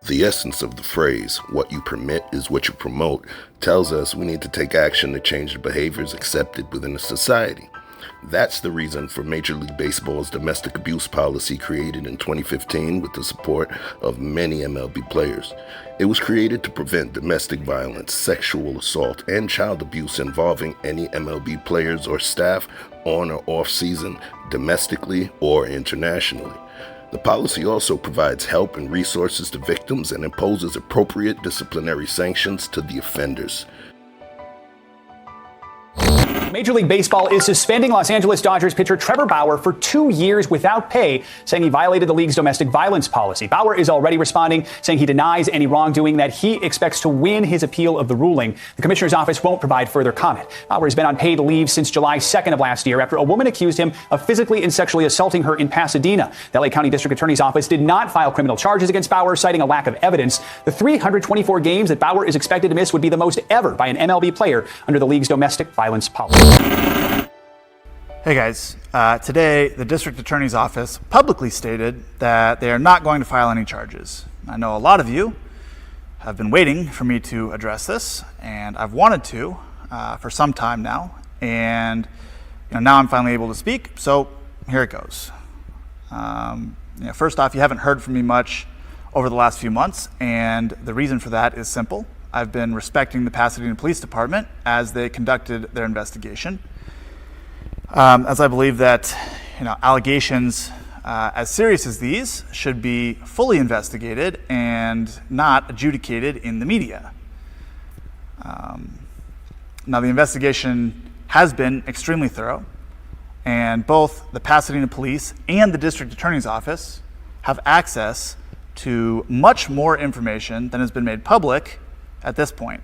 The essence of the phrase, "what you permit is what you promote," tells us we need to take action to change the behaviors accepted within a society. That's the reason for Major League Baseball's domestic abuse policy created in 2015 with the support of many MLB players. It was created to prevent domestic violence, sexual assault, and child abuse involving any MLB players or staff on or off season, domestically or internationally. The policy also provides help and resources to victims and imposes appropriate disciplinary sanctions to the offenders. Major League Baseball is suspending Los Angeles Dodgers pitcher Trevor Bauer for 2 years without pay, saying he violated the league's domestic violence policy. Bauer is already responding, saying he denies any wrongdoing, that he expects to win his appeal of the ruling. The commissioner's office won't provide further comment. Bauer has been on paid leave since July 2nd of last year after a woman accused him of physically and sexually assaulting her in Pasadena. The LA County District Attorney's Office did not file criminal charges against Bauer, citing a lack of evidence. The 324 games that Bauer is expected to miss would be the most ever by an MLB player under the league's domestic violence policy. Hey guys, today the District Attorney's Office publicly stated that they are not going to file any charges. I know a lot of you have been waiting for me to address this, and I've wanted to for some time now, and now I'm finally able to speak, so here it goes. First off, you haven't heard from me much over the last few months, and the reason for that is simple. I've been respecting the Pasadena Police Department as they conducted their investigation, as I believe that allegations as serious as these should be fully investigated and not adjudicated in the media. Now, the investigation has been extremely thorough, and both the Pasadena Police and the District Attorney's Office have access to much more information than has been made public at this point.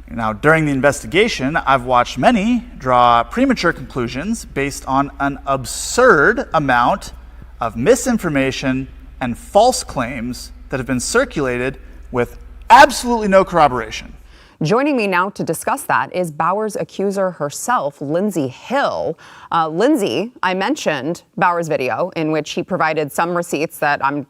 Now, during the investigation, I've watched many draw premature conclusions based on an absurd amount of misinformation and false claims that have been circulated with absolutely no corroboration. Joining me now to discuss that is Bauer's accuser herself, Lindsey Hill. Lindsey, I mentioned Bauer's video in which he provided some receipts that, I'm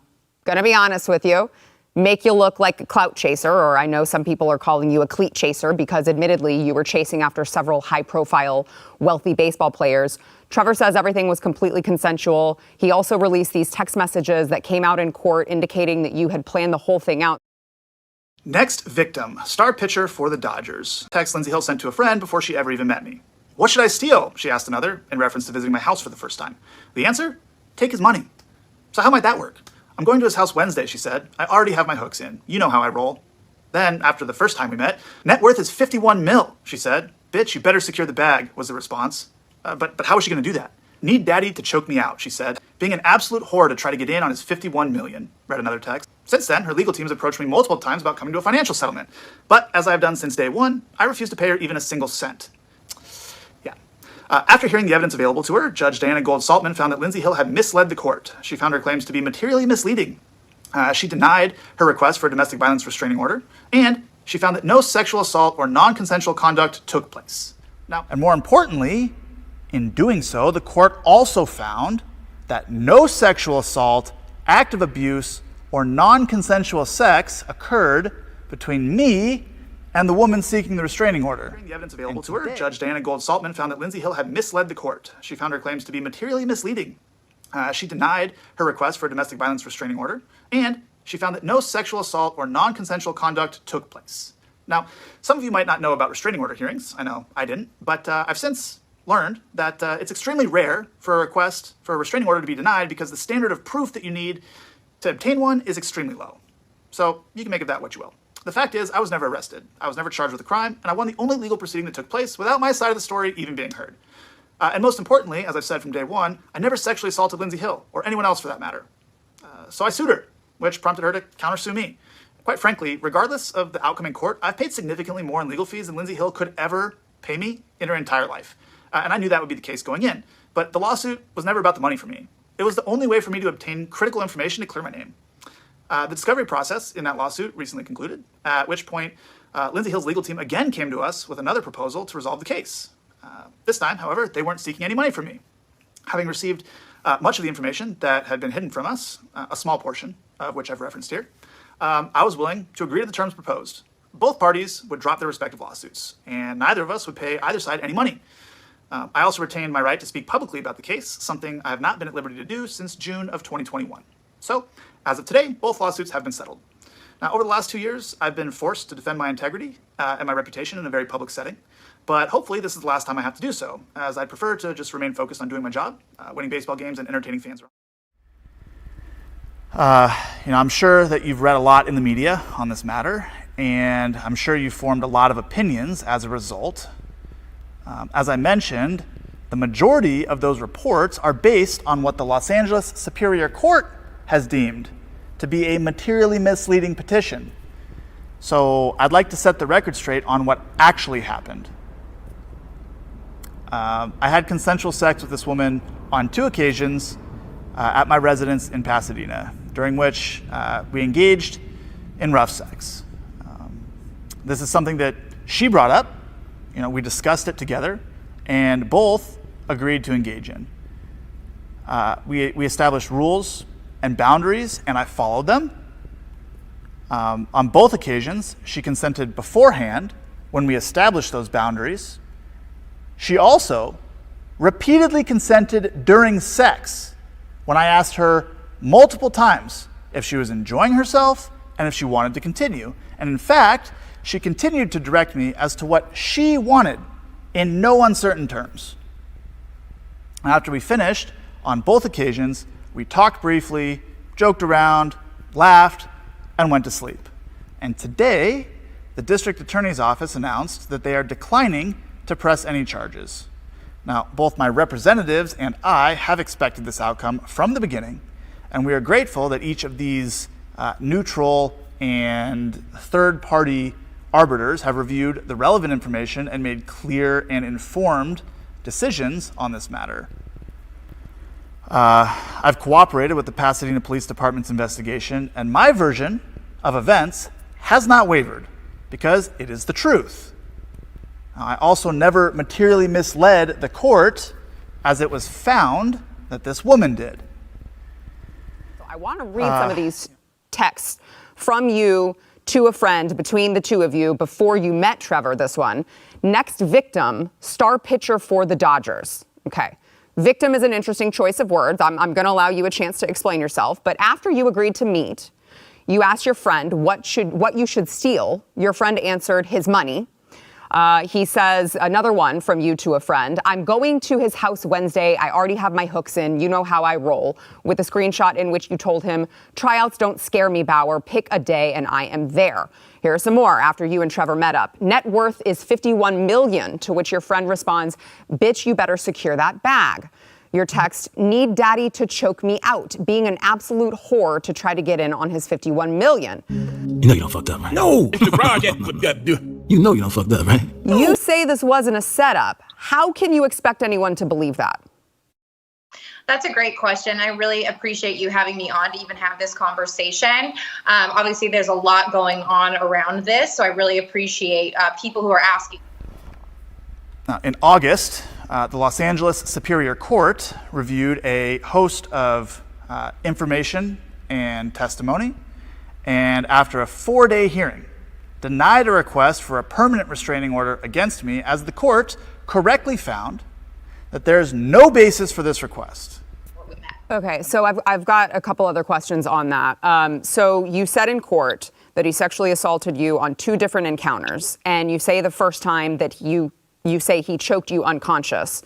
going to be honest with you, make you look like a clout chaser, or I know some people are calling you a cleat chaser because admittedly you were chasing after several high-profile, wealthy baseball players. Trevor says everything was completely consensual. He also released these text messages that came out in court indicating that you had planned the whole thing out. Next victim, star pitcher for the Dodgers. Text Lindsey Hill sent to a friend before she ever even met me. "What should I steal?" she asked another, in reference to visiting my house for the first time. The answer? Take his money. So how might that work? "I'm going to his house Wednesday," she said. "I already have my hooks in. You know how I roll." Then, after the first time we met, "Net worth is 51 mil, she said. "Bitch, you better secure the bag," was the response. But how is she going to do that? "Need daddy to choke me out," she said. "Being an absolute whore to try to get in on his 51 million, read another text. Since then, her legal team has approached me multiple times about coming to a financial settlement. But, as I've done since day one, I refuse to pay her even a single cent. After hearing the evidence available to her, Judge Diana Gold-Saltman found that Lindsey Hill had misled the court. She found her claims to be materially misleading. She denied her request for a domestic violence restraining order, and she found that no sexual assault or non-consensual conduct took place. Now, and more importantly, in doing so, the court also found that no sexual assault, act of abuse, or non-consensual sex occurred between me and the woman seeking the restraining order. Hearing the evidence available to her, Judge Diana Gold-Saltman found that Lindsey Hill had misled the court. She found her claims to be materially misleading. She denied her request for a domestic violence restraining order, and she found that no sexual assault or non-consensual conduct took place. Now, some of you might not know about restraining order hearings. I know I didn't, but I've since learned that it's extremely rare for a request for a restraining order to be denied because the standard of proof that you need to obtain one is extremely low. So you can make of that what you will. The fact is, I was never arrested. I was never charged with a crime, and I won the only legal proceeding that took place without my side of the story even being heard. And most importantly, as I've said from day one, I never sexually assaulted Lindsey Hill, or anyone else for that matter. So I sued her, which prompted her to countersue me. Quite frankly, regardless of the outcome in court, I've paid significantly more in legal fees than Lindsey Hill could ever pay me in her entire life. And I knew that would be the case going in. But the lawsuit was never about the money for me. It was the only way for me to obtain critical information to clear my name. The discovery process in that lawsuit recently concluded, at which point Lindsey Hill's legal team again came to us with another proposal to resolve the case. This time, however, they weren't seeking any money from me. Having received Much of the information that had been hidden from us, a small portion of which I've referenced here, I was willing to agree to the terms proposed. Both parties would drop their respective lawsuits, and neither of us would pay either side any money. I also retained my right to speak publicly about the case, something I have not been at liberty to do since June of 2021. So, as of today, both lawsuits have been settled. Now, over the last 2 years, I've been forced to defend my integrity and my reputation in a very public setting, but hopefully this is the last time I have to do so, as I'd prefer to just remain focused on doing my job, winning baseball games and entertaining fans. I'm sure that you've read a lot in the media on this matter, and I'm sure you've formed a lot of opinions as a result. As I mentioned, the majority of those reports are based on what the Los Angeles Superior Court has deemed to be a materially misleading petition. So I'd like to set the record straight on what actually happened. I had consensual sex with this woman on 2 occasions at my residence in Pasadena, during which we engaged in rough sex. This is something that she brought up. We discussed it together and both agreed to engage in. We established rules and boundaries, and I followed them. On both occasions, she consented beforehand when we established those boundaries. She also repeatedly consented during sex when I asked her multiple times if she was enjoying herself and if she wanted to continue. And in fact, she continued to direct me as to what she wanted in no uncertain terms. After we finished, on both occasions, we talked briefly, joked around, laughed, and went to sleep. And today, the district attorney's office announced that they are declining to press any charges. Now, both my representatives and I have expected this outcome from the beginning, and we are grateful that each of these neutral and third-party arbiters have reviewed the relevant information and made clear and informed decisions on this matter. I've cooperated with the Pasadena Police Department's investigation, and my version of events has not wavered because it is the truth. Now, I also never materially misled the court, as it was found that this woman did. I want to read some of these texts from you to a friend between the two of you before you met Trevor, this one. Next victim, star pitcher for the Dodgers. Okay. Victim is an interesting choice of words. I'm going to allow you a chance to explain yourself. But after you agreed to meet, you asked your friend what you should steal. Your friend answered his money. He says, another one from you to a friend, I'm going to his house Wednesday. I already have my hooks in. You know how I roll. With a screenshot in which you told him, tryouts don't scare me, Bauer. Pick a day and I am there. Here are some more after you and Trevor met up. Net worth is $51 million, to which your friend responds, bitch, you better secure that bag. Your text, need daddy to choke me out, being an absolute whore to try to get in on his $51 million. You know you don't fucked up, right? No! You know you don't fucked up, right? You say this wasn't a setup. How can you expect anyone to believe that? That's a great question. I really appreciate you having me on to even have this conversation. Obviously, there's a lot going on around this, so I really appreciate people who are asking. Now, in August, the Los Angeles Superior Court reviewed a host of information and testimony, and after a 4-day hearing, denied a request for a permanent restraining order against me, as the court correctly found that there's no basis for this request. Okay, so I've got a couple other questions on that. So you said in court that he sexually assaulted you on 2 different encounters, and you say the first time that you say he choked you unconscious.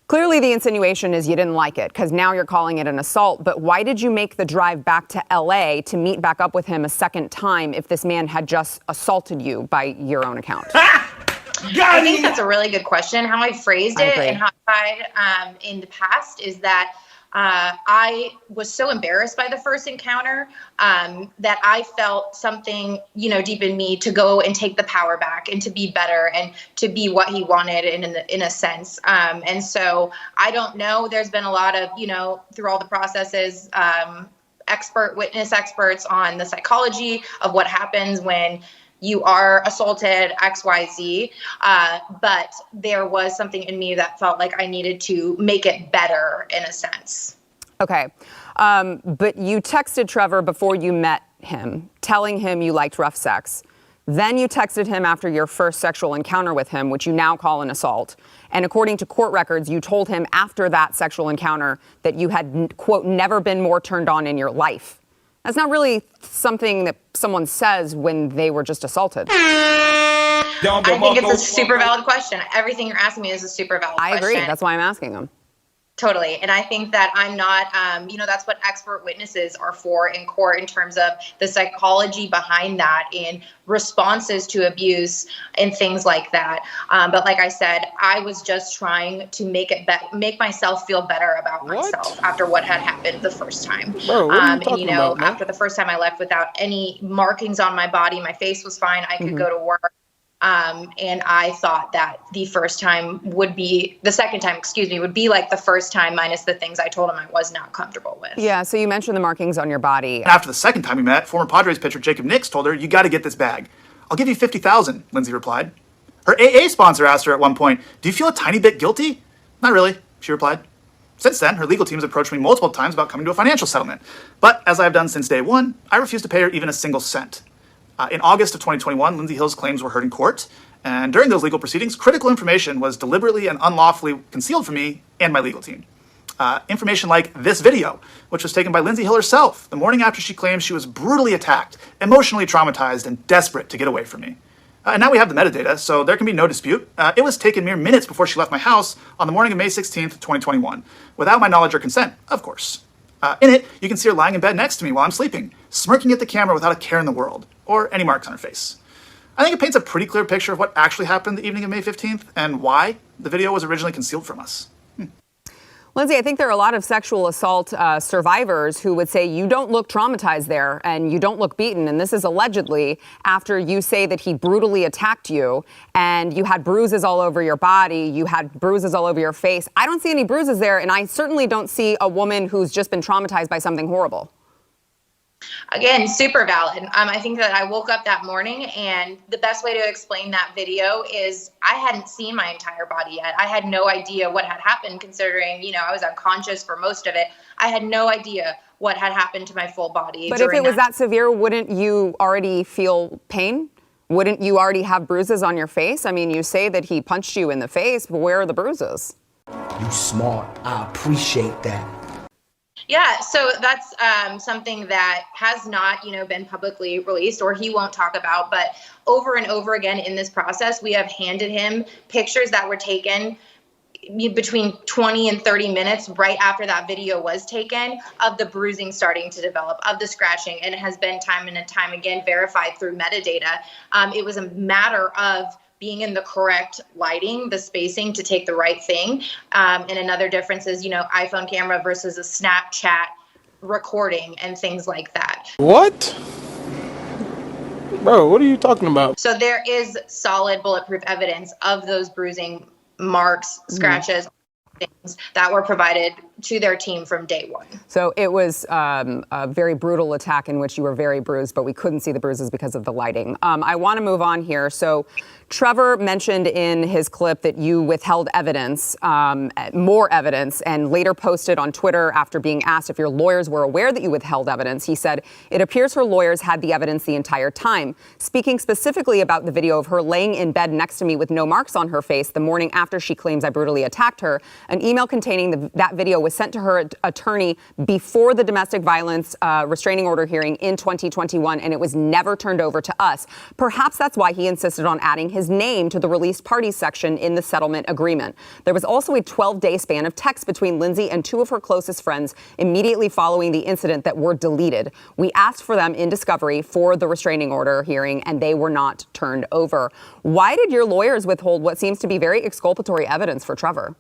Clearly the insinuation is you didn't like it, because now you're calling it an assault, but why did you make the drive back to LA to meet back up with him a second time if this man had just assaulted you by your own account? I think that's a really good question. How I phrased it and how I tried in the past is that I was so embarrassed by the first encounter that I felt something, deep in me to go and take the power back and to be better and to be what he wanted in a sense. And so I don't know. There's been a lot of, through all the processes, witness experts on the psychology of what happens when you are assaulted, XYZ, but there was something in me that felt like I needed to make it better in a sense. Okay. But you texted Trevor before you met him, telling him you liked rough sex. Then you texted him after your first sexual encounter with him, which you now call an assault. And according to court records, you told him after that sexual encounter that you had, quote, never been more turned on in your life. That's not really something that someone says when they were just assaulted. I think it's a super valid question. Everything you're asking me is a super valid question. I agree. That's why I'm asking them. Totally. And I think that I'm not, that's what expert witnesses are for in court in terms of the psychology behind that and responses to abuse and things like that. But like I said, I was just trying to make myself feel better about myself after what had happened the first time. Bro, what are you talking about, man? After the first time I left without any markings on my body, my face was fine. I could go to work. And I thought that the second time, would be like the first time minus the things I told him I was not comfortable with. Yeah, so you mentioned the markings on your body. After the second time we met, former Padres pitcher Jacob Nix told her, "You got to get this bag." "I'll give you $50,000, Lindsey replied. Her AA sponsor asked her at one point, "Do you feel a tiny bit guilty?" "Not really," she replied. Since then, her legal team has approached me multiple times about coming to a financial settlement. But as I've done since day one, I refuse to pay her even a single cent. In August of 2021, Lindsey Hill's claims were heard in court, and during those legal proceedings, critical information was deliberately and unlawfully concealed from me and my legal team. Information like this video, which was taken by Lindsey Hill herself the morning after she claimed she was brutally attacked, emotionally traumatized, and desperate to get away from me. And now we have the metadata, so there can be no dispute. It was taken mere minutes before she left my house on the morning of May 16th, 2021, without my knowledge or consent, of course. In it, you can see her lying in bed next to me while I'm sleeping, smirking at the camera without a care in the world, or any marks on her face. I think it paints a pretty clear picture of what actually happened the evening of May 15th and why the video was originally concealed from us. Lindsey, I think there are a lot of sexual assault survivors who would say you don't look traumatized there and you don't look beaten. And this is allegedly after you say that he brutally attacked you and you had bruises all over your body. You had bruises all over your face. I don't see any bruises there. And I certainly don't see a woman who's just been traumatized by something horrible. Again, super valid. I think that I woke up that morning, and the best way to explain that video is I hadn't seen my entire body yet. I had no idea what had happened, considering, I was unconscious for most of it. I had no idea what had happened to my full body. But if it was that severe, wouldn't you already feel pain? Wouldn't you already have bruises on your face? I mean, you say that he punched you in the face, but where are the bruises? You smart. I appreciate that. Yeah, so that's something that has not, been publicly released or he won't talk about. But over and over again in this process, we have handed him pictures that were taken between 20 and 30 minutes right after that video was taken of the bruising starting to develop, of the scratching, and it has been time and time again verified through metadata. It was a matter of being in the correct lighting, the spacing to take the right thing. And another difference is, iPhone camera versus a Snapchat recording and things like that. What? Bro, what are you talking about? So there is solid bulletproof evidence of those bruising marks, scratches, things that were provided to their team from day one. So it was a very brutal attack in which you were very bruised, but we couldn't see the bruises because of the lighting. I want to move on here. So Trevor mentioned in his clip that you withheld evidence, more evidence, and later posted on Twitter after being asked if your lawyers were aware that you withheld evidence. He said, "It appears her lawyers had the evidence the entire time." Speaking specifically about the video of her laying in bed next to me with no marks on her face the morning after she claims I brutally attacked her, an email containing that video was sent to her attorney before the domestic violence restraining order hearing in 2021, and it was never turned over to us. Perhaps that's why he insisted on adding his name to the released parties section in the settlement agreement. There was also a 12-day span of texts between Lindsey and two of her closest friends immediately following the incident that were deleted. We asked for them in discovery for the restraining order hearing, and they were not turned over. Why did your lawyers withhold what seems to be very exculpatory evidence for Trevor?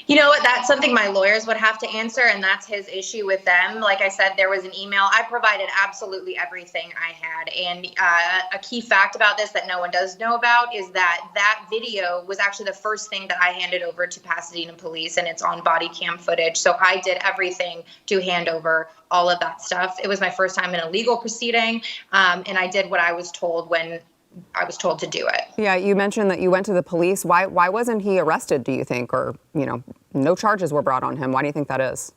You know what? That's something my lawyers would have to answer, and that's his issue with them. Like I said, there was an email. I provided absolutely everything I had. And a key fact about this that no one does know about is that that video was actually the first thing that I handed over to Pasadena police, and it's on body cam footage. So I did everything to hand over all of that stuff. It was my first time in a legal proceeding, and I did what I was told when I was told to do it. Yeah, you mentioned that you went to the police. Why wasn't he arrested, do you think? Or, no charges were brought on him. Why do you think that is?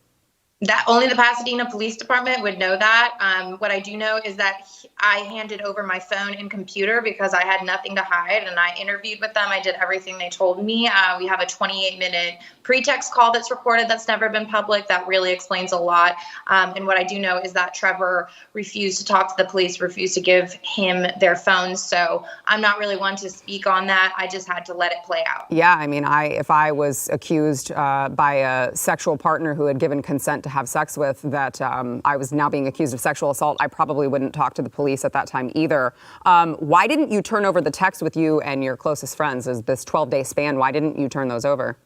That only the Pasadena Police Department would know that. What I do know is that I handed over my phone and computer because I had nothing to hide, and I interviewed with them. I did everything they told me. We have a 28-minute pretext call that's recorded that's never been public. That really explains a lot. And what I do know is that Trevor refused to talk to the police, refused to give him their phones. So I'm not really one to speak on that. I just had to let it play out. Yeah, I mean, if I was accused by a sexual partner who had given consent to have sex with, that I was now being accused of sexual assault, I probably wouldn't talk to the police at that time either. Why didn't you turn over the text with you and your closest friends? Is this 12-day span? Why didn't you turn those over?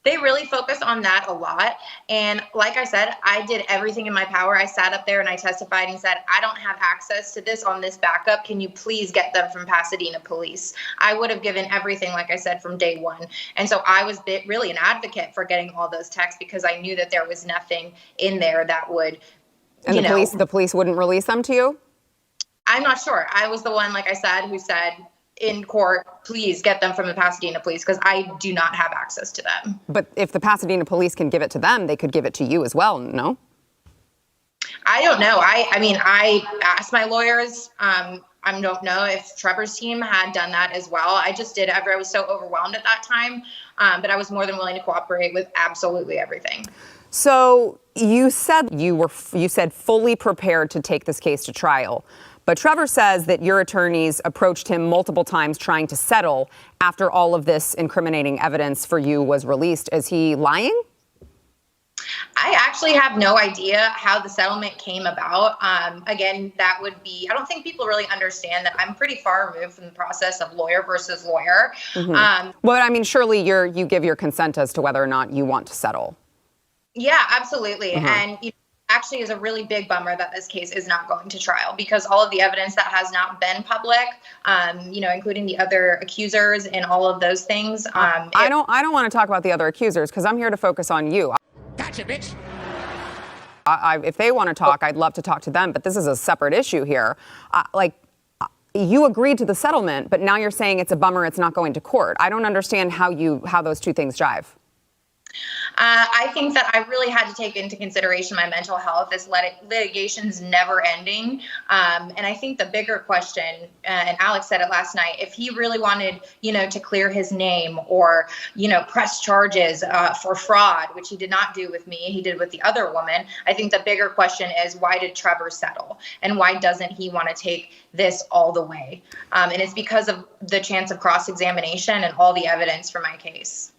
They really focus on that a lot. And like I said, I did everything in my power. I sat up there and I testified and said, I don't have access to this on this backup. Can you please get them from Pasadena Police? I would have given everything, like I said, from day one. And so I was really an advocate for getting all those texts because I knew that there was nothing in there that would, and the police wouldn't release them to you? I'm not sure. I was the one, like I said, who said, in court, please get them from the Pasadena Police because I do not have access to them. But if the Pasadena Police can give it to them, they could give it to you as well, no? I don't know. I mean, I asked my lawyers. I don't know if Trevor's team had done that as well. I just did. I was so overwhelmed at that time, but I was more than willing to cooperate with absolutely everything. So you said you said fully prepared to take this case to trial. But Trevor says that your attorneys approached him multiple times trying to settle after all of this incriminating evidence for you was released. Is he lying? I actually have no idea how the settlement came about. Again, that would be, I don't think people really understand that I'm pretty far removed from the process of lawyer versus lawyer. Mm-hmm. Well, I mean, surely you give your consent as to whether or not you want to settle. Yeah, absolutely. Mm-hmm. And actually is a really big bummer that this case is not going to trial because all of the evidence that has not been public, including the other accusers and all of those things. I don't want to talk about the other accusers because I'm here to focus on you. Gotcha, bitch. If they want to talk, I'd love to talk to them, but this is a separate issue here. You agreed to the settlement, but now you're saying it's a bummer it's not going to court. I don't understand how those two things jive. I think that I really had to take into consideration my mental health. This litigation's never ending. And I think the bigger question, and Alex said it last night, if he really wanted, to clear his name or, press charges for fraud, which he did not do with me, he did with the other woman. I think the bigger question is why did Trevor settle? And why doesn't he want to take this all the way? And it's because of the chance of cross-examination and all the evidence for my case.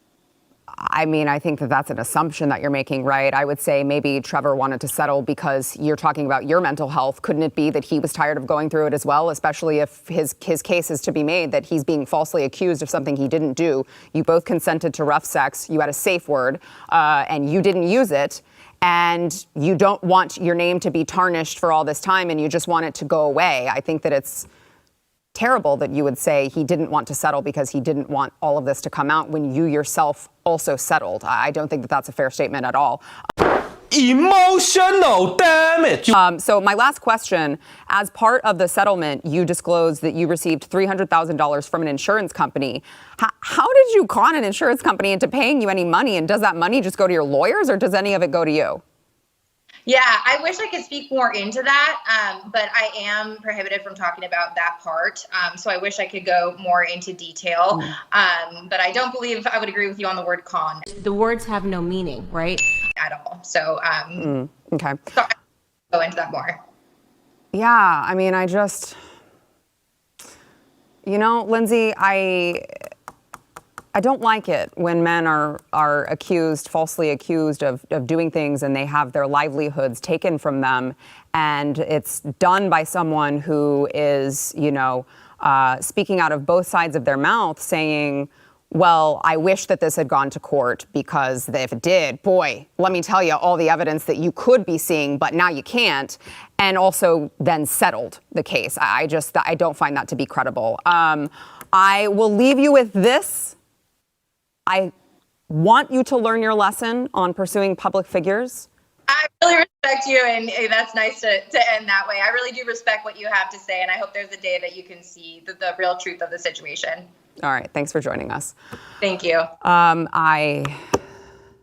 I mean, I think that's an assumption that you're making, right? I would say maybe Trevor wanted to settle because you're talking about your mental health. Couldn't it be that he was tired of going through it as well, especially if his case is to be made that he's being falsely accused of something he didn't do? You both consented to rough sex. You had a safe word, and you didn't use it. And you don't want your name to be tarnished for all this time, and you just want it to go away. I think that it's terrible that you would say he didn't want to settle because he didn't want all of this to come out when you yourself also settled. I don't think that that's a fair statement at all. Emotional damage. So my last question, as part of the settlement, you disclosed that you received $300,000 from an insurance company. How did you con an insurance company into paying you any money? And does that money just go to your lawyers or does any of it go to you? Yeah, I wish I could speak more into that, but I am prohibited from talking about that part. So I wish I could go more into detail, but I don't believe I would agree with you on the word con. The words have no meaning, right? At all. So, okay. So I'll go into that more. Yeah, I mean, Lindsey, I don't like it when men are falsely accused of doing things and they have their livelihoods taken from them. And it's done by someone who is, speaking out of both sides of their mouth saying, well, I wish that this had gone to court because if it did, boy, let me tell you all the evidence that you could be seeing, but now you can't. And also then settled the case. I don't find that to be credible. I will leave you with this. I want you to learn your lesson on pursuing public figures. I really respect you, and that's nice to end that way. I really do respect what you have to say, and I hope there's a day that you can see the real truth of the situation. All right. Thanks for joining us. Thank you. I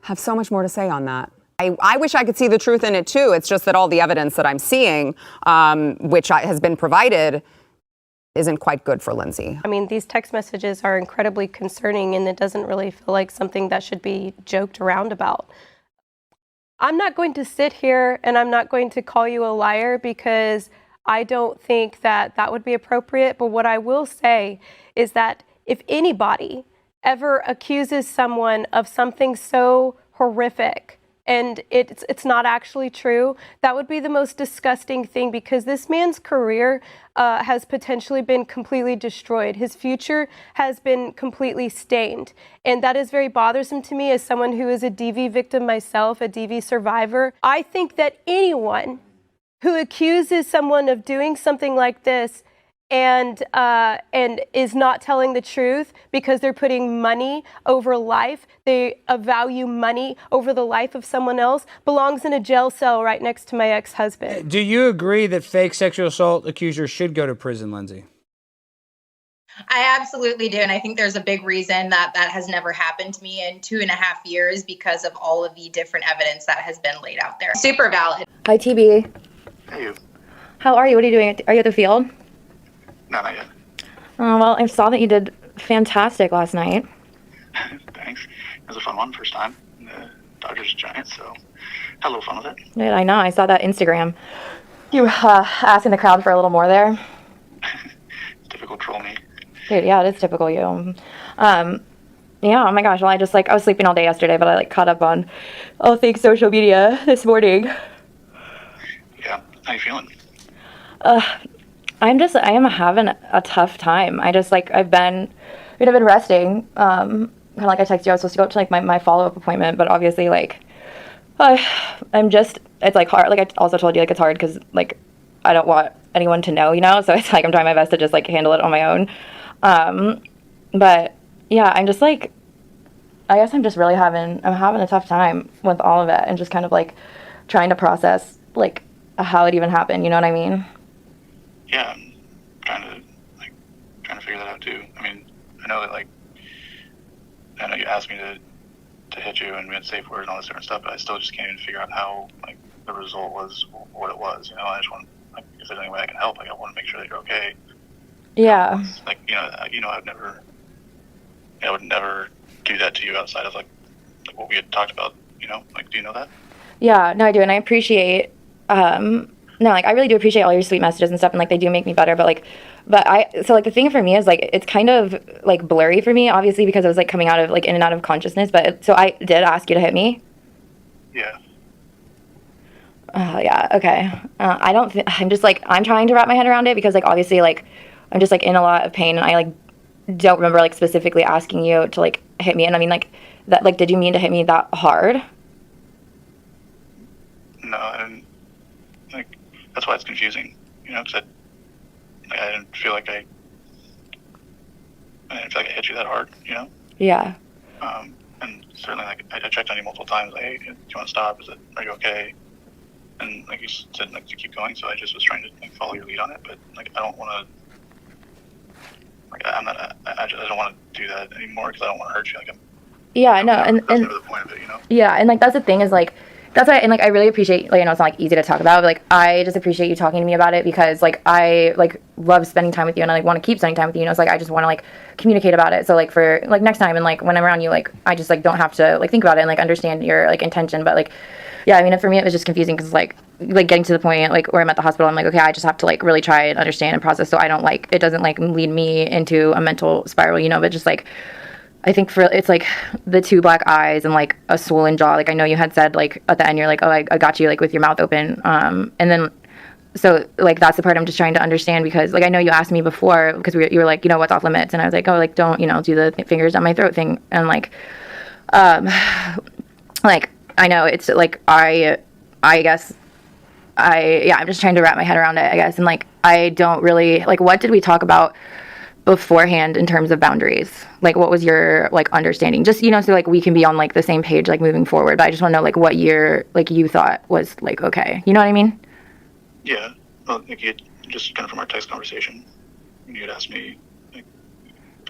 have so much more to say on that. I wish I could see the truth in it, too. It's just that all the evidence that I'm seeing, which has been provided, isn't quite good for Lindsey. I mean, these text messages are incredibly concerning, and it doesn't really feel like something that should be joked around about. I'm not going to sit here and I'm not going to call you a liar because I don't think that that would be appropriate. But what I will say is that if anybody ever accuses someone of something so horrific and it's not actually true, that would be the most disgusting thing, because this man's career has potentially been completely destroyed. His future has been completely stained. And that is very bothersome to me as someone who is a DV victim myself, a DV survivor. I think that anyone who accuses someone of doing something like this and is not telling the truth because they're putting money over life, they value money over the life of someone else, belongs in a jail cell right next to my ex-husband. Do you agree that fake sexual assault accusers should go to prison, Lindsey? I absolutely do, and I think there's a big reason that has never happened to me in 2.5 years because of all of the different evidence that has been laid out there. Super valid. Hi, TB. Hey, you. How are you? What are you doing? Are you at the field? No, not yet. Oh, well, I saw that you did fantastic last night. Thanks. It was a fun one, first time. The Dodgers Giants, so had a little fun with it. Yeah, I know. I saw that Instagram. You asking the crowd for a little more there. Typical troll me. Dude, yeah, it is typical you. Yeah, oh my gosh. Well, I was sleeping all day yesterday, but I caught up on all things social media this morning. Yeah, how you feeling? I am having a tough time. I've been resting. Kind of like I texted you, I was supposed to go to my follow-up appointment, but obviously it's hard. Like I also told you, it's hard because I don't want anyone to know, so it's I'm trying my best to just handle it on my own. But yeah, I guess I'm just really having a tough time with all of it and just kind of trying to process how it even happened, you know what I mean? Yeah, I'm trying to figure that out too. I mean, I know that I know you asked me to hit you and we had safe words and all this different stuff, but I still just can't even figure out how the result was what it was. I just want if there's any way I can help, I want to make sure that you're okay. Yeah. I would never do that to you outside of what we had talked about. Do you know that? Yeah, no, I do, and I appreciate. I really do appreciate all your sweet messages and stuff, and they do make me better. But the thing for me is it's kind of blurry for me, obviously, because I was coming out of in and out of consciousness. But so I did ask you to hit me. Yeah. Yeah. Okay. I don't. I'm just I'm trying to wrap my head around it because obviously I'm just in a lot of pain, and I don't remember specifically asking you to hit me. And I mean that did you mean to hit me that hard? No, I didn't. That's why it's confusing, because I didn't feel like I hit you that hard, Yeah. And certainly, I checked on you multiple times. Hey, do you want to stop? Are you okay? And you said to keep going. So I just was trying to follow your lead on it. But I don't want to. I don't want to do that anymore because I don't want to hurt you. Yeah, no, and that's never the point of it, Yeah, and that's the thing is that's why, and I really appreciate, it's not easy to talk about, but I just appreciate you talking to me about it because I love spending time with you and I want to keep spending time with you. I just want to communicate about it. So for next time and when I'm around you, I just don't have to think about it and understand your intention. But yeah, I mean, for me it was just confusing because getting to the point where I'm at the hospital, I'm okay, I just have to really try and understand and process so I don't it doesn't lead me into a mental spiral, but just I think it's the two black eyes and a swollen jaw. I know you had said at the end you're oh, I got you with your mouth open. And then so that's the part I'm just trying to understand because I know you asked me before because you were what's off limits, and I was oh don't do the fingers down my throat thing, and I know it's I guess I'm just trying to wrap my head around it, I guess, and I don't really what did we talk about beforehand in terms of boundaries? Like, what was your, like, understanding? Just, you know, so, like, we can be on, like, the same page, like, moving forward. But I just want to know, like, what you thought was, like, okay. You know what I mean? Yeah. Well, like, just kind of from our text conversation, you had asked me, like,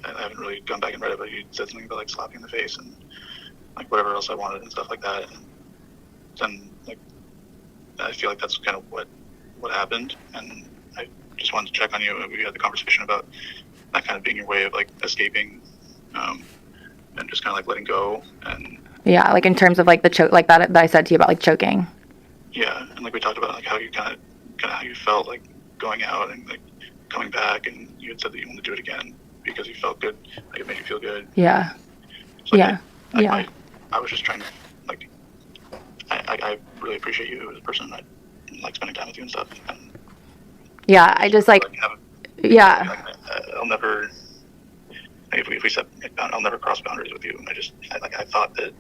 I haven't really gone back and read it, but you said something about, like, slapping in the face and, like, whatever else I wanted and stuff like that. And then, like, I feel like that's kind of what happened. And I just wanted to check on you. We had the conversation about that kind of being your way of, like, escaping, and just kind of, like, letting go. And yeah, like, in terms of, like, the choke, like, that I said to you about, like, choking. Yeah, and, like, we talked about, like, how you kind of how you felt, like, going out and, like, coming back, and you had said that you wanted to do it again because you felt good, like, it made you feel good. Yeah. So, yeah. I was just trying to, like, I really appreciate you as a person. I like spending time with you and stuff. And yeah, I just, like, yeah. Like, I'll never, like, if we set, I'll never cross boundaries with you. And I thought that,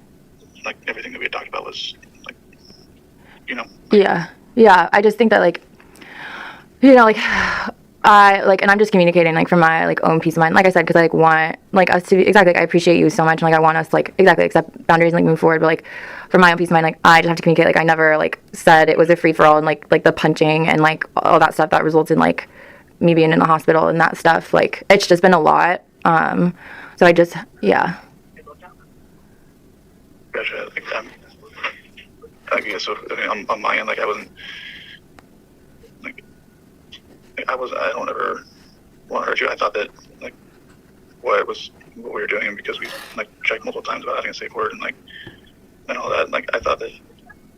like, everything that we had talked about was, like, you know. Like, yeah. I just think that, like, you know, like, I, like, and I'm just communicating, like, from my, like, own peace of mind, like I said, because I, like, want, like, us to be, exactly, like, I appreciate you so much, and, like, I want us to, like, exactly, accept boundaries and, like, move forward, but, like, from my own peace of mind, like, I just have to communicate, like, I never, like, said it was a free-for-all, and, like, the punching and, like, all that stuff that results in, like, me being in the hospital and that stuff, like, it's just been a lot, so I just, yeah. Gotcha. I guess so. I mean, on my end, like, I wasn't, like, I don't ever want to hurt you. I thought that, like, what we were doing, because we, like, checked multiple times about having a safe word and, like, and all that. Like, I thought that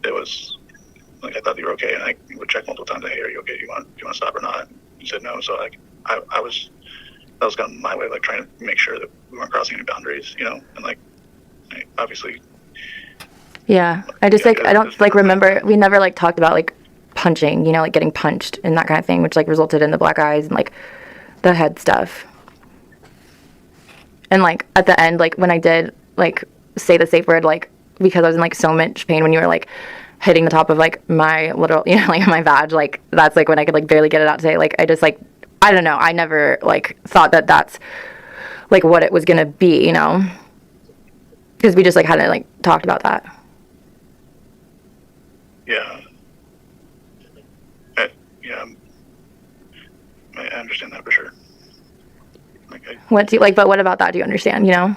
it was, like, I thought you were okay, and I would check multiple times. Like, hey, are you okay? Do you want to stop or not? And you said no. So, like, that was kind of my way of, like, trying to make sure that we weren't crossing any boundaries, you know. And, like, obviously. Yeah, I just, like, I don't, like, remember, we never, like, talked about, like, punching, you know, like, getting punched and that kind of thing, which, like, resulted in the black eyes and, like, the head stuff. And, like, at the end, like, when I did, like, say the safe word, like, because I was in, like, so much pain when you were, like, hitting the top of, like, my little, you know, like, my vag, like, that's, like, when I could, like, barely get it out to say, like, I just, like, I don't know, I never, like, thought that that's, like, what it was gonna be, you know, because we just, like, hadn't, like, talked about that. Yeah. Yeah. I understand that for sure. Like, but what about that do you understand, you know?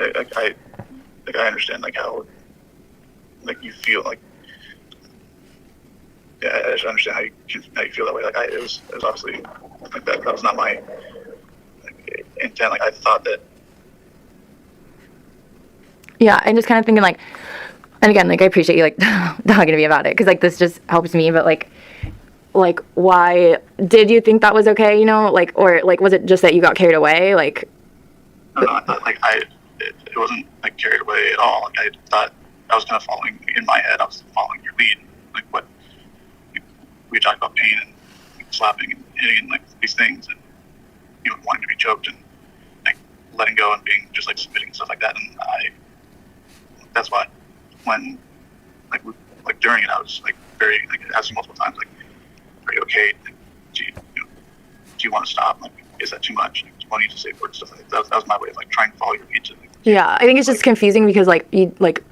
I understand, like, how, like, you feel, like, yeah, I just understand how you feel that way. Like, it was obviously, like, that was not my, like, intent. Like, I thought that. Yeah, I'm just kind of thinking, like, and again, like, I appreciate you, like, talking to me about it, because, like, this just helps me, but, like, why did you think that was okay, you know? Like, or, like, was it just that you got carried away? Like, no, like, it wasn't, like, carried away at all. Like, I thought I was kind of following, in my head, I was following your lead. Like, what, we talked about pain and, like, slapping and hitting and, like, these things, and, you know, wanting to be choked and, like, letting go and being just, like, submitting and stuff like that. And that's why, when, like, during it, I was, like, very, like, asking multiple times, like, are you okay? Like, do you want to stop? Like, is that too much? Like, do you want to say words, stuff like that? That was my way of, like, trying to follow your lead. Yeah, I think it's just confusing because, like, you, like,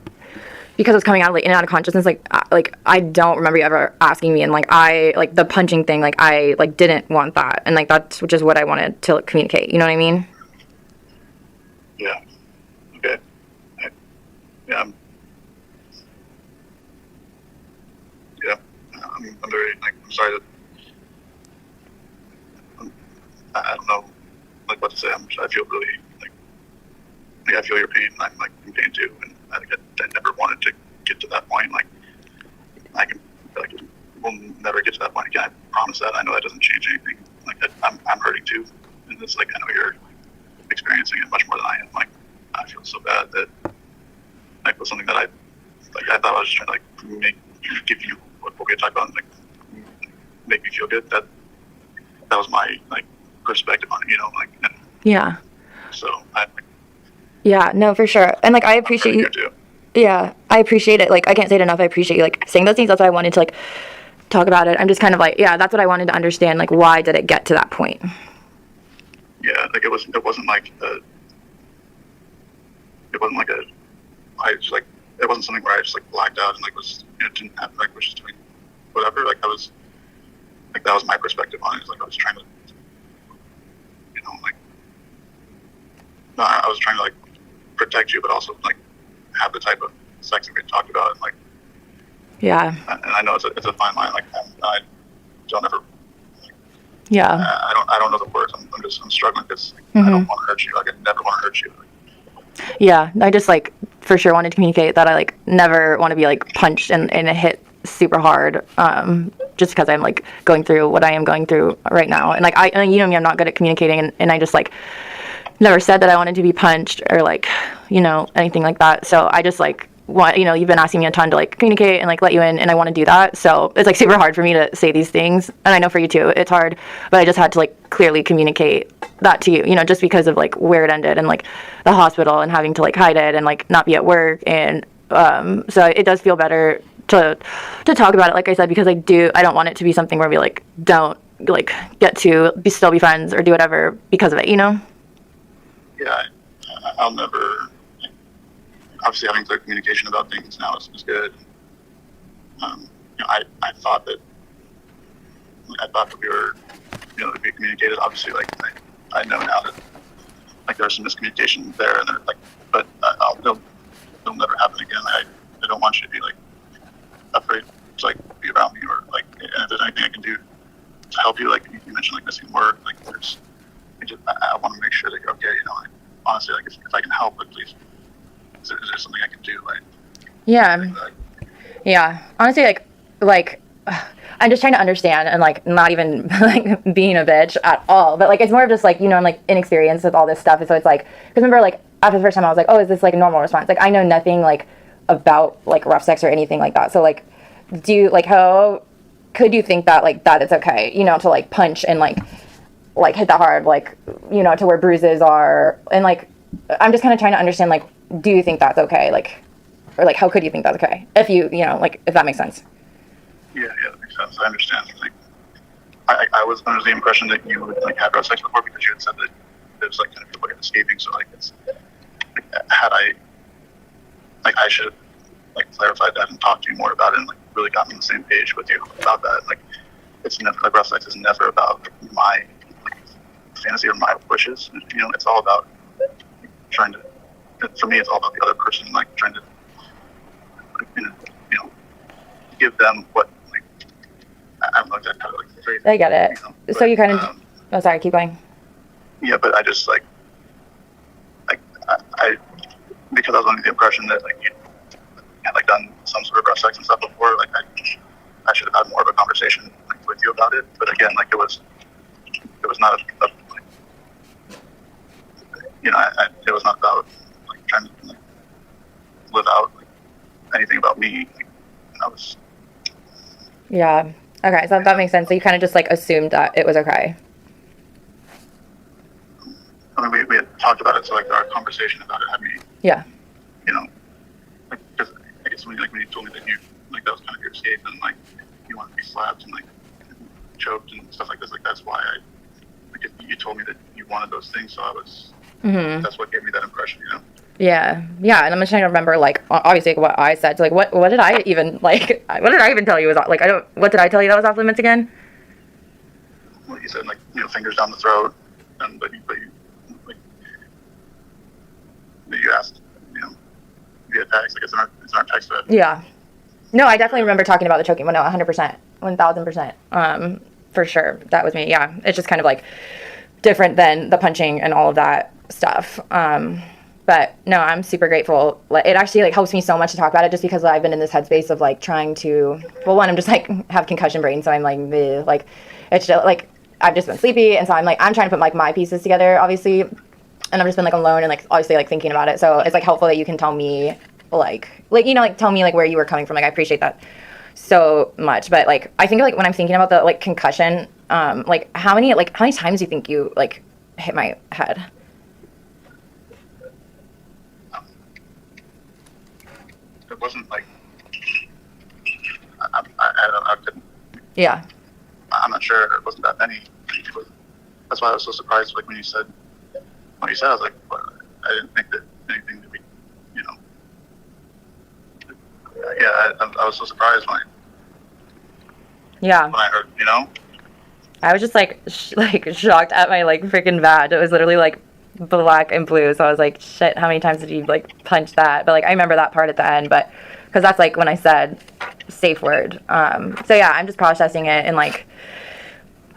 because it's coming out, like, in and out of consciousness, like, I don't remember you ever asking me, and, like, like, the punching thing, like, I, like, didn't want that, and, like, that's just what I wanted to, like, communicate, you know what I mean? Yeah. Okay. I'm very, like, I'm sorry that, I don't know, like, what to say. I feel really, like, I feel your pain, and I'm, like, in pain too, and I never wanted to get to that point. Like, we'll never get to that point again. I promise that. I know that doesn't change anything. Like, I'm hurting too, and it's, like, I know you're experiencing it much more than I am. Like, I feel so bad that, like, was something that I thought I was just trying to, like, give you what we had talked about, and, like, make me feel good. That was my, like, perspective on it, you know, like. And yeah. So yeah, no, for sure, and, like, I appreciate you. Yeah, I appreciate it. Like, I can't say it enough. I appreciate you, like, saying those things. That's why I wanted to, like, talk about it. I'm just kind of like, yeah, that's what I wanted to understand. Like, why did it get to that point? Yeah, like it wasn't like I just like, it wasn't something where I just like blacked out and like was, didn't have, like was just doing whatever. Like that was my perspective on it. Like I was trying to, like, no, I was trying to like protect you, but also like have the type of sex that we talked about, and like, yeah. And I know it's a fine line. Like I don't ever. Yeah. I don't know the words. I'm struggling because I don't want to hurt you. Like I never want to hurt you. Yeah, I just like for sure wanted to communicate that I like never want to be like punched and hit super hard, just because I'm like going through what I am going through right now, and like me, I'm not good at communicating, and I just like never said that I wanted to be punched or like anything like that. So I just like you've been asking me a ton to like communicate and like let you in, and I want to do that. So it's like super hard for me to say these things, and I know for you too, it's hard, but I just had to like clearly communicate that to you, just because of like where it ended and like the hospital and having to like hide it and like not be at work. And so it does feel better to talk about it, like I said, because I don't want it to be something where we like don't like get to still be friends or do whatever because of it, Yeah, I'll never. Obviously, having clear communication about things now is good. I thought that we were, that we communicated. Obviously, like I know now that like there's some miscommunication there, and like, but it'll never happen again. I don't want you to be like afraid to like be around me, or like, and if there's anything I can do to help you, like you mentioned, like missing work, like I want to make sure that you're okay. Like, honestly, like if I can help, like please. Is there something I can do? Like, yeah. Honestly, like I'm just trying to understand, and like not even like being a bitch at all, but like it's more of just like I'm like inexperienced with all this stuff, and so it's like, because remember like after the first time I was like, oh, is this like a normal response? Like I know nothing like about like rough sex or anything like that. So like, how could you think that like that it's okay, to like punch and like hit that hard, like to where bruises are, and like I'm just kind of trying to understand, like, do you think that's okay? Like, or like, how could you think that's okay? If like, if that makes sense. Yeah, that makes sense. I understand. Like, I was under the impression that you would like have rough sex before, because you had said that it was like kind of like escaping. So like, it's like, I should have like clarified that and talked to you more about it, and like really gotten on the same page with you about that. Like, it's never, like rough sex is never about my fantasy or my wishes. It's all about trying to. For me, it's all about the other person, like trying to, give them what, like, I don't know exactly how to like phrase it. I get it. But, so you kind of, oh, sorry, keep going. Yeah, but I just like I because I was under the impression that like you had like done some sort of rough sex and stuff before, like I should have had more of a conversation like with you about it. But again, like it was not it was not about like trying to like, live out like, anything about me. Like, I was. Yeah. Okay, so that makes sense. So you kind of just like assumed that it was okay. I mean, we had talked about it, so like our conversation about it had me. Yeah. Like, because I guess when you told me that you like that was kind of your escape, and like you wanted to be slapped and like choked and stuff like this, like that's why you told me that you wanted those things, so I was. Mm-hmm. That's what gave me that impression, Yeah, and I'm just trying to remember, like, obviously what I said. So, like, what did I even, like, what did I even tell you was, like, what did I tell you that was off limits again? Well, you said, like, fingers down the throat, and but you like, you asked, via text, like, it's in our text thread. Yeah. No, I definitely remember talking about the choking. Well, no, 100%, 1,000%, for sure. That was me. Yeah, it's just kind of like different than the punching and all of that stuff. But no, I'm super grateful. It actually like helps me so much to talk about it, just because I've been in this headspace of like trying to, well, one, I'm just like have concussion brain, so I'm like it's just like I've just been sleepy, and so I'm trying to put like my pieces together, obviously, and I've just been like alone and like obviously like thinking about it. So it's like helpful that you can tell me like tell me like where you were coming from. Like I appreciate that so much. But like I think like when I'm thinking about the like concussion, like how many times do you think you like hit my head? It wasn't like I couldn't Yeah. I'm not sure it wasn't that many. That's why I was so surprised, like when you said, I was like, well, I didn't think that anything that we, you know, yeah, I was so surprised when I heard, you know. I was just like shocked at my like freaking badge. It was literally like black and blue. So I was like, shit, how many times did you like punch that? But like I remember that part at the end, but because that's like when I said safe word. So yeah, I'm just processing it and like,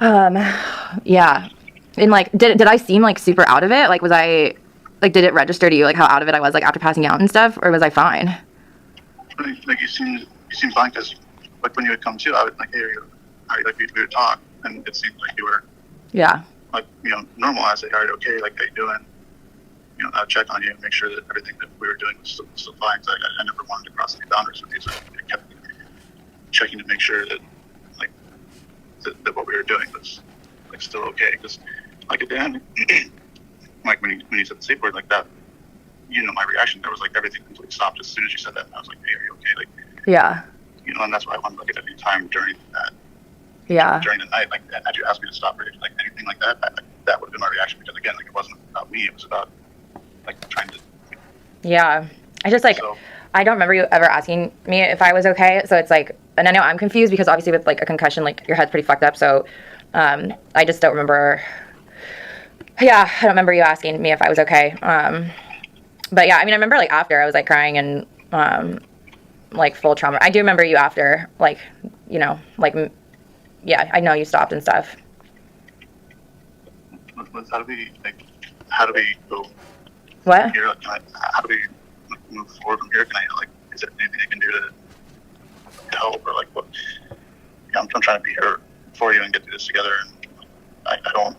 yeah. And like, did I seem like super out of it? Like, was I like, did it register to you like how out of it I was like after passing out and stuff, or was I fine? Like you seemed fine, because like when you would come to, I would like, hey, how are you? Like we would talk, and it seemed like you were like, you know, normal. I say, all right, okay, like how you doing? You know, I'd check on you and make sure that everything that we were doing was still fine. So I never wanted to cross any boundaries with you, so I kept checking to make sure that like that what we were doing was like still okay. Because like at the end, like when you said the safe word like that, you know, my reaction there was like everything completely stopped as soon as you said that. And I was like, hey, are you okay? Like, yeah. You know, and that's why I wanted to look at any time during that. Yeah. During the night, like, had you asked me to stop or like anything like that, that would have been my reaction, because again, like it wasn't about me, it was about like trying to. Yeah. I just like, I don't remember you ever asking me if I was okay. So it's like, and I know I'm confused because obviously with like a concussion, like your head's pretty fucked up. So I just don't remember. Yeah, I don't remember you asking me if I was okay. But yeah, I mean, I remember like after I was like crying and like full trauma. I do remember you after, like, you know, like, yeah, I know you stopped and stuff. How do we go? What? From here? Like, how do we move forward from here? Can I like, is there anything I can do to help, or like what? You know, I'm trying to be here for you and get through this together. And I don't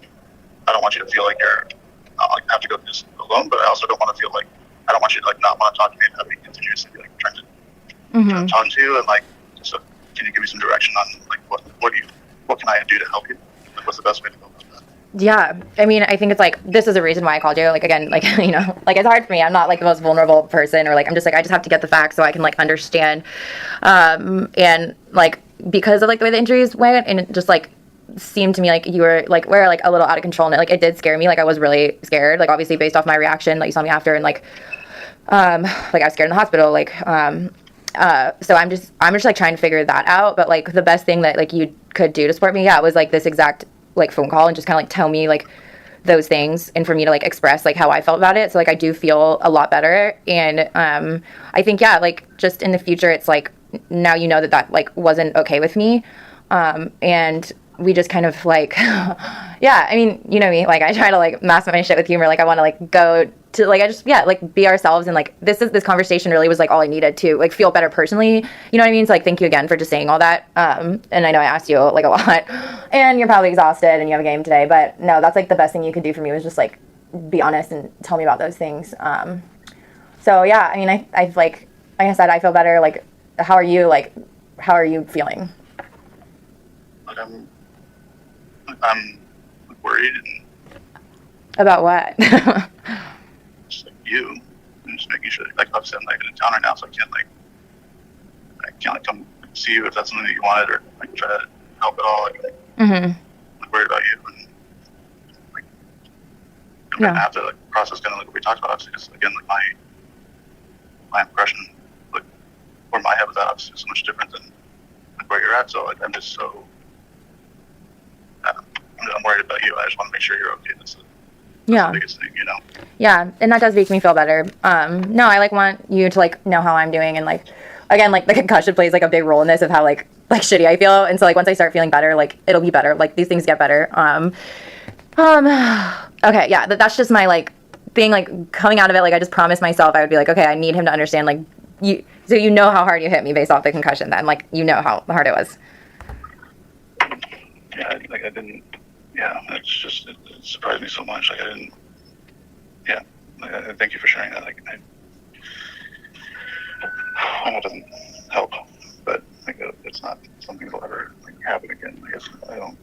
want you to feel like you're like have to go through this alone, but I also don't want to feel like I don't want you to like not want to talk to me and have me continuously be like trying to talk to you. And like, so can you give me some direction on like what can I do to help you? Like, what's the best way to go about that? Yeah, I mean, I think it's like, this is the reason why I called you. Like, again, like, you know, like it's hard for me. I'm not like the most vulnerable person, or like, I'm just like, I just have to get the facts so I can like understand. And like, because of like the way the injuries went, and it just like seemed to me like you were like, we're like a little out of control, and it, like, it did scare me. Like, I was really scared, like obviously based off my reaction, like you saw me after, and like I was scared in the hospital, like, so I'm just like trying to figure that out. But like the best thing that like you could do to support me, was like this exact like phone call, and just kind of like tell me like those things, and for me to like express like how I felt about it. So like I do feel a lot better. And I think, yeah, like just in the future, it's like now you know that like wasn't okay with me. And we just kind of like, yeah, I mean, you know me, like I try to like mask my shit with humor. Like I want to like go to like, I just, yeah, like be ourselves. And like this conversation really was like all I needed to like feel better personally. You know what I mean? So like, thank you again for just saying all that. And I know I asked you like a lot, and you're probably exhausted and you have a game today, but no, that's like the best thing you could do for me, was just like be honest and tell me about those things. So yeah, I mean, I've like I said, I feel better. Like, how are you feeling? Like I'm worried. About what? Just like you, and just making sure, like obviously I'm like in town right now, so I can't like come see you if that's something that you wanted, or like try to help at all. Like, I'm worried about you, and like I'm gonna have to like process kind of like what we talked about. Obviously, because again, like my impression, like where my head was at, obviously is so much different than like where you're at. So like I'm just so. I'm worried about you. I just want to make sure you're okay. That's the biggest thing, you know? Yeah, and that does make me feel better. No, I like want you to like know how I'm doing, and like, again, like the concussion plays like a big role in this, of how like shitty I feel. And so like once I start feeling better, like it'll be better. Like these things get better. Okay, yeah, that's just my like thing, like coming out of it. Like I just promised myself I would be like, okay, I need him to understand, like so you know how hard you hit me based off the concussion, then like you know how hard it was. Yeah, like I didn't. Yeah, it's just it surprised me so much. Like I didn't. Yeah, like, I thank you for sharing that. Like I know it doesn't help, but like it's not something that'll ever like happen again. I guess I don't.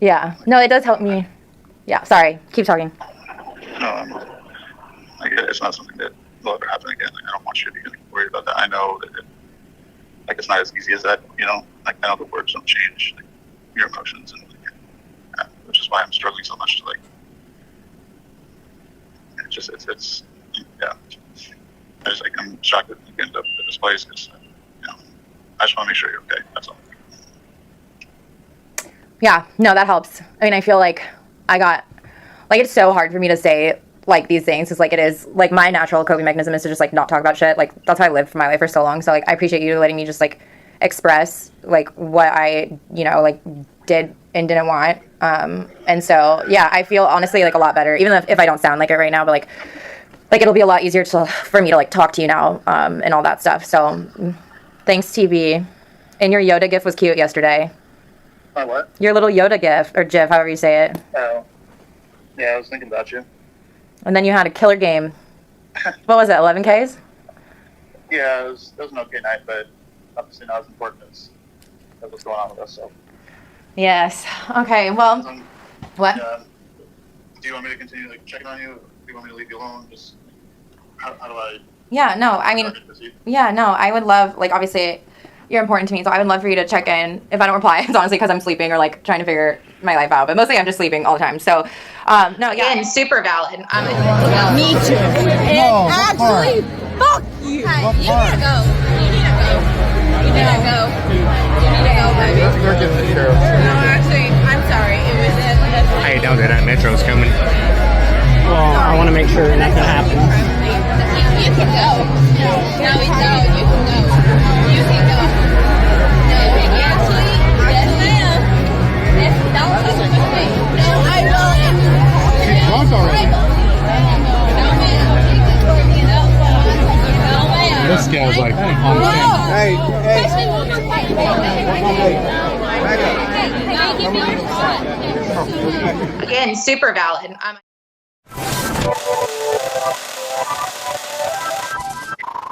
Yeah, no, it does help me. Yeah, sorry, keep talking. No, like it's not something that will ever happen again. Like I don't want you to be worried about that. I know that like it's not as easy as that, you know. Like I know the words don't change like, your emotions, and which is why I'm struggling so much to like. It's yeah. I'm shocked that you ended up at this place because you know I just want to make sure you're okay. That's all. Yeah, no, that helps. I mean, I feel like I got, like, it's so hard for me to say, like, these things, because, like, it is, like, my natural coping mechanism is to just, like, not talk about shit. Like, that's how I lived my life for so long. So, like, I appreciate you letting me just, like, express, like, what I, you know, like, did and didn't want. And so, yeah, I feel, honestly, like, a lot better, even if I don't sound like it right now, but, like, it'll be a lot easier for me to, like, talk to you now, and all that stuff. So, thanks, TB. And your Yoda gift was cute yesterday. My what? Your little Yoda gif, or GIF, however you say it. Oh. Yeah, I was thinking about you. And then you had a killer game. What was it, 11Ks? Yeah, it was an okay night, but obviously not as important as what's going on with us, so. Yes. Okay, well, what? Do you want me to continue, like, checking on you? Do you want me to leave you alone? Just, how do I... Yeah, no, I mean, yeah, no, I would love, like, obviously, you're important to me, so I would love for you to check in. If I don't reply, it's honestly because I'm sleeping or, like, trying to figure my life out. But mostly I'm just sleeping all the time. So, no, yeah. Again, super valid. Me too. And actually, fuck you. You need to go. You need to go. You need to go. You need to go, baby. We're getting the sheriff. No, actually, I'm sorry. It was Hey, don't do that. Metro's coming. Well, I want to make sure nothing happens. You can go. No, you can go. You can go. No, actually, yes, ma'am. Don't touch me. No, I will. She's drunk already. No, ma'am. No, ma'am. This guy's like, on Again, super valid.